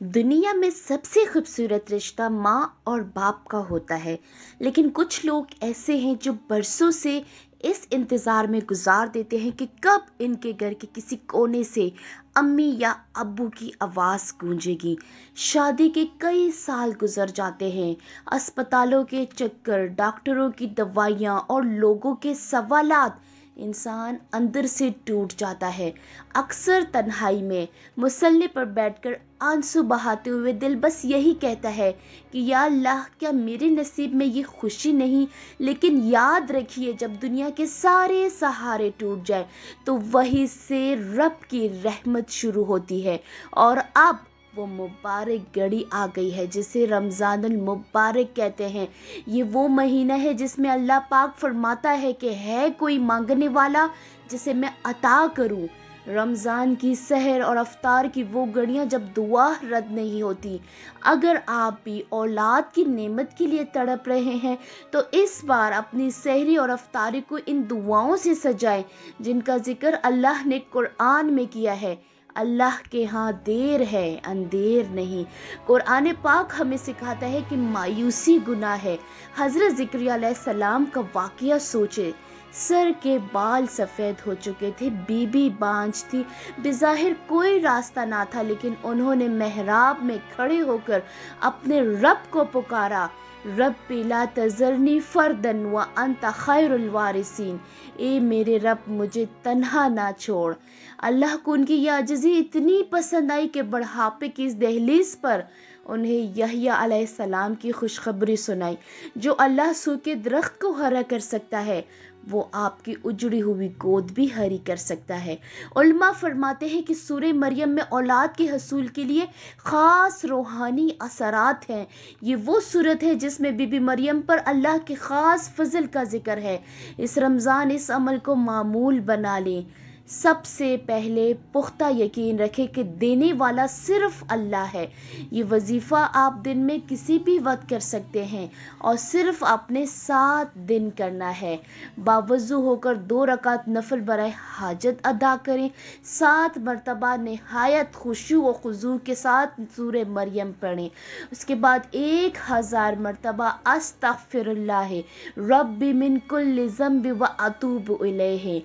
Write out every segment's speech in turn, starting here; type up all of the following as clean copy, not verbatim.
दुनिया में सबसे खूबसूरत रिश्ता माँ और बाप का होता है। लेकिन कुछ लोग ऐसे हैं जो बरसों से इस इंतज़ार में गुजार देते हैं कि कब इनके घर के किसी कोने से अम्मी या अब्बू की आवाज़ गूंजेगी। शादी के कई साल गुजर जाते हैं, अस्पतालों के चक्कर, डॉक्टरों की दवाइयाँ और लोगों के सवालात, इंसान अंदर से टूट जाता है। अक्सर तन्हाई में मुसल्ले पर बैठकर आंसू बहाते हुए दिल बस यही कहता है कि या अल्लाह, क्या मेरे नसीब में ये खुशी नहीं। लेकिन याद रखिए, जब दुनिया के सारे सहारे टूट जाए तो वहीं से रब की रहमत शुरू होती है। और अब वो मुबारक घड़ी आ गई है जिसे रमज़ानुल मुबारक कहते हैं। ये वो महीना है जिसमें अल्लाह पाक फरमाता है कि है कोई मांगने वाला जिसे मैं अता करूं। रमज़ान की सहर और अफ्तार की वो घड़ियां जब दुआ रद्द नहीं होती। अगर आप भी औलाद की नेमत के लिए तड़प रहे हैं तो इस बार अपनी सहरी और अफ्तारी को इन दुआओं से सजाएं जिनका जिक्र अल्लाह ने कुरान में किया है। अल्लाह के यहाँ देर है, अंधेर नहीं। कुरान पाक हमें सिखाता है कि मायूसी गुनाह है। हज़रत ज़िक्रिया अलैहिस्सलाम का वाक़या सोचे। सर के बाल सफ़ेद हो चुके थे, बीबी बांझ थी, बेज़ाहिर कोई रास्ता ना था, लेकिन उन्होंने मेहराब में खड़े होकर अपने रब को पुकारा। रब्बी ला तज़रनी फ़र्दन व अंत खैरुल वारिसीन। ए मेरे रब, मुझे तन्हा ना छोड़। अल्लाह को उनकी यह आजिज़ी इतनी पसंद आई कि बढ़ापे की इस दहलीज पर उन्हें यहया अलैहिस्सलाम की खुशखबरी सुनाई। जो अल्लाह सूखे दरख्त को हरा कर सकता है, वो आपकी उजड़ी हुई गोद भी हरी कर सकता है। उलमा फरमाते हैं कि सूरह मरियम में औलाद के हसूल के लिए ख़ास रूहानी असरात हैं। ये वो सूरत है जिसमें बीबी मरियम पर अल्लाह के ख़ास फजल का जिक्र है। इस रमज़ान इस अमल को मामूल बना लें। सबसे पहले पुख्ता यकीन रखें कि देने वाला सिर्फ अल्लाह है। ये वजीफ़ा आप दिन में किसी भी वक्त कर सकते हैं और सिर्फ अपने 7 दिन करना है। बावजू होकर 2 रकात नफल बराए हाजत अदा करें। 7 मरतबा नहायत खुशू व खुजू के साथ सूरह मरियम पढ़ें। उसके बाद 1000 मरतबा अस्तगफिरुल्लाह रब्बी मिन कुल्लि ज़ंबि व अतूबु इलैहि।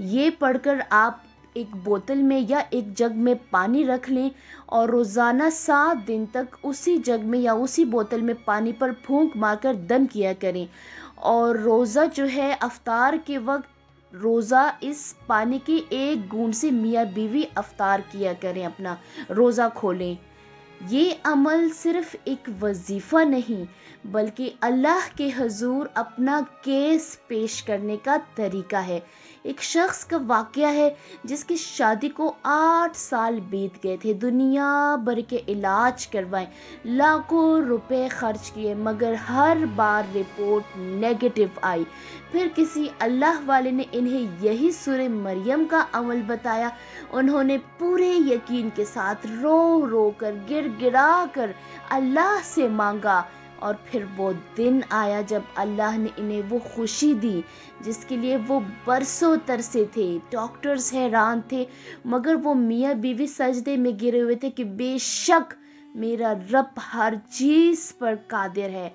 ये पढ़कर आप एक बोतल में या एक जग में पानी रख लें और रोज़ाना 7 दिन तक उसी जग में या उसी बोतल में पानी पर फूंक मारकर दम किया करें। और रोज़ा जो है, अफ्तार के वक्त रोज़ा इस पानी की एक बूंद से मियाँ बीवी अफ्तार किया करें, अपना रोज़ा खोलें। ये अमल सिर्फ एक वजीफ़ा नहीं बल्कि अल्लाह के हजूर अपना केस पेश करने का तरीका है। एक शख्स का वाक़या है जिसकी शादी को 8 साल बीत गए थे। दुनिया भर के इलाज करवाए, लाखों रुपए खर्च किए, मगर हर बार रिपोर्ट नेगेटिव आई। फिर किसी अल्लाह वाले ने इन्हें यही सूरह मरियम का अमल बताया। उन्होंने पूरे यकीन के साथ रो रो कर, गिड़गिड़ा कर अल्लाह से मांगा। और फिर वो दिन आया जब अल्लाह ने इन्हें वो खुशी दी जिसके लिए वो बरसों तरसे थे। डॉक्टर्स हैरान थे, मगर वो मियाँ बीवी सजदे में गिरे हुए थे कि बेशक मेरा रब हर चीज़ पर कादिर है।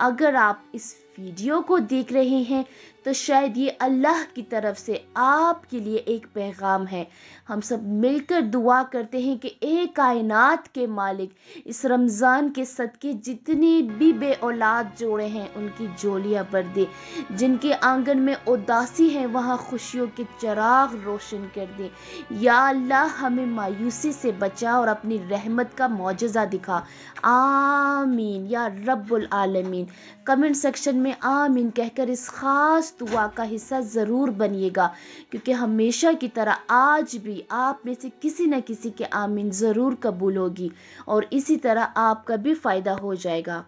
अगर आप इस वीडियो को देख रहे हैं तो शायद ये अल्लाह की तरफ से आपके लिए एक पैगाम है। हम सब मिलकर दुआ करते हैं कि ए कायनात के मालिक, इस रमज़ान के सदके जितनी भी बे औलाद जोड़े हैं उनकी झोलियां भर दे। जिनके आंगन में उदासी है वहाँ खुशियों के चिराग रोशन कर दे। या अल्लाह, हमें मायूसी से बचा और अपनी रहमत का मौजज़ा दिखा। आमीन या रब्बुल आलमीन। कमेंट सेक्शन में आमीन कहकर इस ख़ास दुआ का हिस्सा ज़रूर बनिएगा, क्योंकि हमेशा की तरह आज भी आप में से किसी न किसी के आमीन ज़रूर कबूल होगी और इसी तरह आपका भी फ़ायदा हो जाएगा।